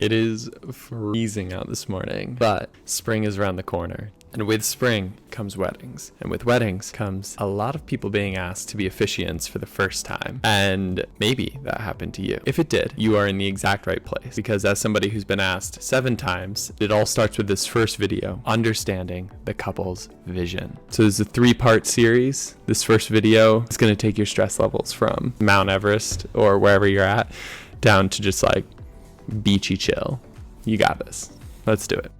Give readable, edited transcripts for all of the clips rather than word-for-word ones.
It is freezing out this morning, but spring is around the corner. And with spring comes weddings. And with weddings comes a lot of people being asked to be officiants for the first time. And maybe that happened to you. If it did, you are in the exact right place. Because as somebody who's been asked 7 times, it all starts with this first video, understanding the couple's vision. So there's a 3-part series. This first video is going to take your stress levels from Mount Everest or wherever you're at down to just like beachy chill. You got this. Let's do it.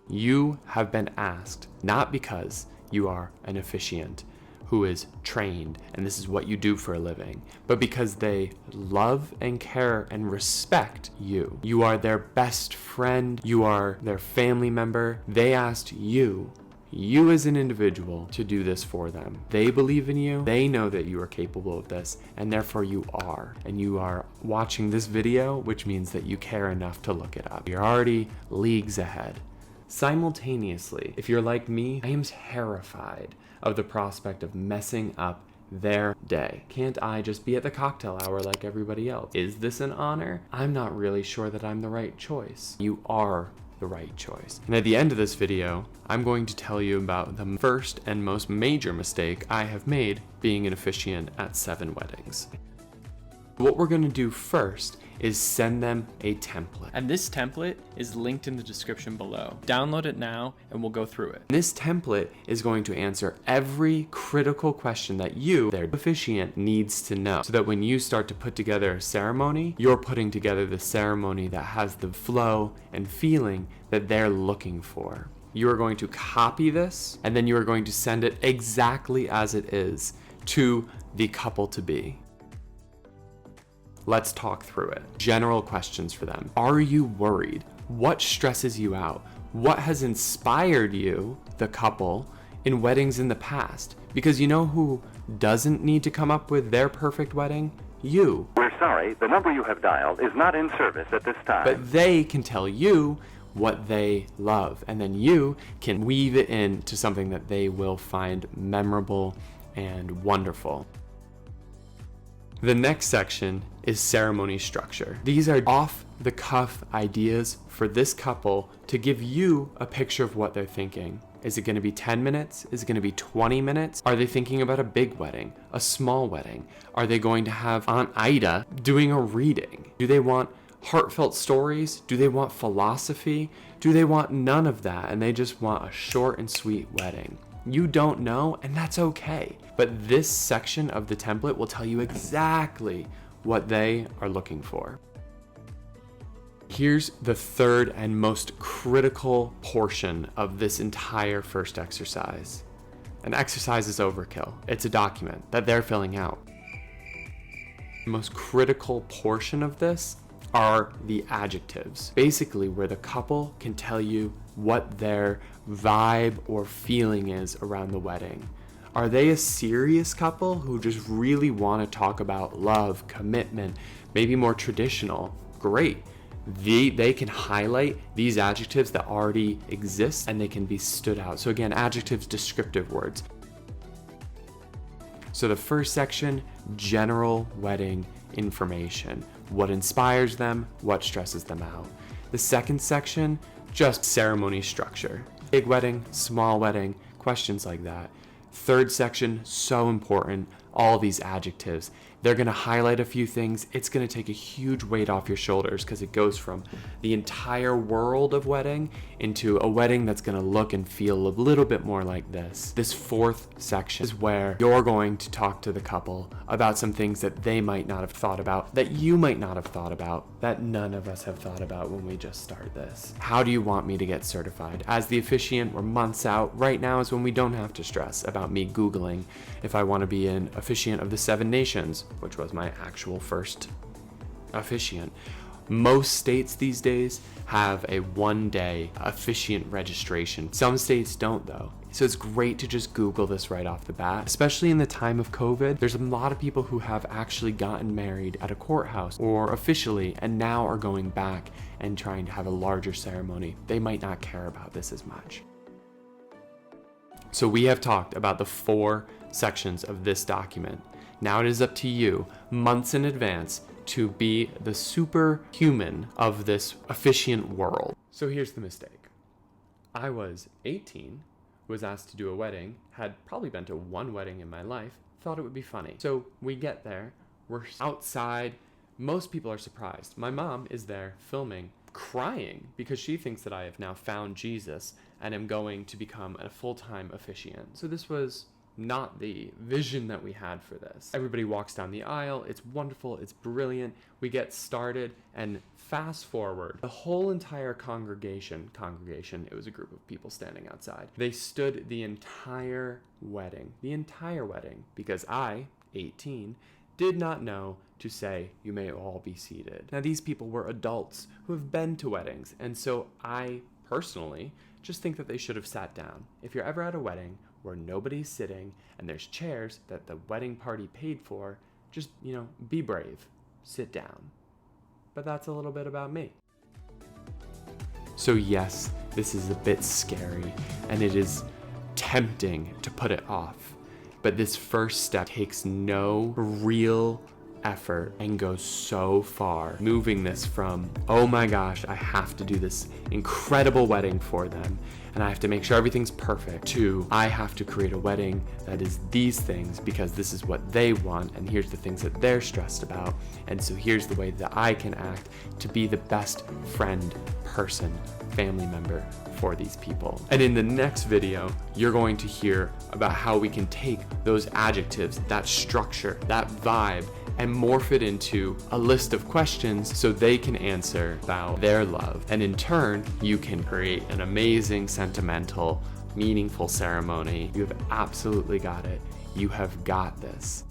You have been asked, not because you are an officiant who is trained and this is what you do for a living, but because they love and care and respect you. You are their best friend. You are their family member. They asked you as an individual, to do this for them. They believe in you. They know that you are capable of this, and therefore you are. And you are watching this video, which means that you care enough to look it up. You're already leagues ahead. Simultaneously, if you're like me, I am terrified of the prospect of messing up their day. Can't I just be at the cocktail hour like everybody else? Is this an honor? I'm not really sure that I'm the right choice. You are the right choice. And at the end of this video, I'm going to tell you about the first and most major mistake I have made being an officiant at 7 weddings. What we're going to do first is send them a template. And this template is linked in the description below. Download it now and we'll go through it. This template is going to answer every critical question that you, their officiant, needs to know, so that when you start to put together a ceremony, you're putting together the ceremony that has the flow and feeling that they're looking for. You are going to copy this and then you are going to send it exactly as it is to the couple to be. Let's talk through it. General questions for them. Are you worried? What stresses you out? What has inspired you, the couple, in weddings in the past? Because you know who doesn't need to come up with their perfect wedding? You. We're sorry, the number you have dialed is not in service at this time. But they can tell you what they love, and then you can weave it into something that they will find memorable and wonderful. The next section is ceremony structure. These are off-the-cuff ideas for this couple to give you a picture of what they're thinking. Is it going to be 10 minutes? Is it going to be 20 minutes? Are they thinking about a big wedding, a small wedding? Are they going to have Aunt Ida doing a reading? Do they want heartfelt stories? Do they want philosophy? Do they want none of that and they just want a short and sweet wedding? You don't know, and that's okay. But this section of the template will tell you exactly what they are looking for. Here's the third and most critical portion of this entire first exercise. An exercise is overkill. It's a document that they're filling out. The most critical portion of this are the adjectives. Basically, where the couple can tell you what their vibe or feeling is around the wedding. Are they a serious couple who just really want to talk about love, commitment, maybe more traditional? Great. They can highlight these adjectives that already exist and they can be stood out. So again, adjectives, descriptive words. So the first section, general wedding information. What inspires them, what stresses them out. The second section, just ceremony structure. Big wedding, small wedding, questions like that. Third section, so important, all these adjectives. They're going to highlight a few things. It's going to take a huge weight off your shoulders because it goes from the entire world of wedding into a wedding that's going to look and feel a little bit more like this. This fourth section is where you're going to talk to the couple about some things that they might not have thought about, that you might not have thought about, that none of us have thought about when we just start this. How do you want me to get certified? As the officiant, we're months out. Right now is when we don't have to stress about me Googling if I want to be an officiant of the 7 nations, which was my actual first officiant. Most states these days have a 1-day officiant registration. Some states don't though. So it's great to just Google this right off the bat. Especially in the time of COVID, there's a lot of people who have actually gotten married at a courthouse or officially and now are going back and trying to have a larger ceremony. They might not care about this as much. So we have talked about the 4 sections of this document. Now it is up to you, months in advance, to be the superhuman of this officiant world. So here's the mistake. I was 18, was asked to do a wedding, had probably been to one wedding in my life, thought it would be funny. So we get there, we're outside, most people are surprised. My mom is there filming, crying, because she thinks that I have now found Jesus and am going to become a full-time officiant. So this was not the vision that we had for this. Everybody walks down the aisle, it's wonderful, it's brilliant, we get started, and fast forward, the whole entire congregation, it was a group of people standing outside, they stood the entire wedding, because I, 18, did not know to say, "You may all be seated." Now these people were adults who have been to weddings, and so I personally just think that they should have sat down. If you're ever at a wedding where nobody's sitting and there's chairs that the wedding party paid for, just, be brave, sit down. But that's a little bit about me. So yes, this is a bit scary and it is tempting to put it off, but this first step takes no real effort and goes so far, moving this from, oh my gosh, I have to do this incredible wedding for them and I have to make sure everything's perfect, to I have to create a wedding that is these things because this is what they want and here's the things that they're stressed about, and so here's the way that I can act to be the best friend, person, family member for these people. And in the next video, you're going to hear about how we can take those adjectives, that structure, that vibe, and morph it into a list of questions so they can answer about their love. And in turn, you can create an amazing, sentimental, meaningful ceremony. You have absolutely got it. You have got this.